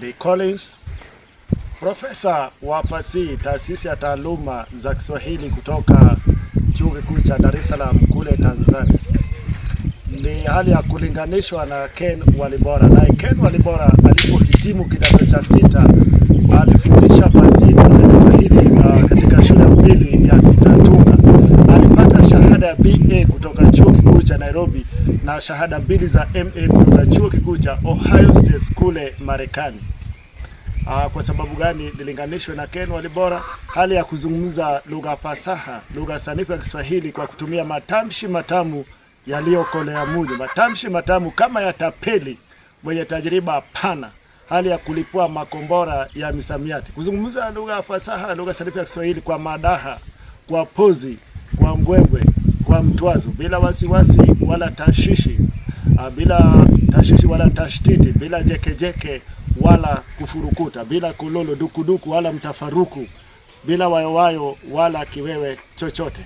Lee Collins, profesa wa fasihi taasisi ya taaluma za Kiswahili kutoka Chuo Kikuu cha Dar es Salaam kule Tanzania. Ni hali ya kulinganishwa na Ken Walibora. Na Ken Walibora alipohitimu kidato cha 6 alifundisha fasihi ya Kiswahili katika shule ya upili ya Sitatunga. Alipata shahada ya BA kutoka Chuo Kikuu cha Nairobi na shahada 2 za MA kutoka Chuo Kikuu cha Ohio State kule Marekani. Kwa sababu gani nilinganishwe na Ken Walibora? Hali ya kuzungumza lugha fasaha, lugha sanifu ya Kiswahili kwa kutumia matamshi matamu yaliyokolea mudi, matamshi matamu kama ya tapeli mwenye tajriba pana, hali ya kulipua makombora ya misamiati, kuzungumza lugha fasaha, lugha sanifu ya Kiswahili kwa madaha, kwa pozi, kwa mbwembwe, kwa mtwazo, bila wasiwasi wala tashwishi, bila tashwishi wala tashtiti, bila jekejeke wala kufurukuta, bila kulolo dukuduku wala mtafaruku, bila wayo wala kiwewe chochote.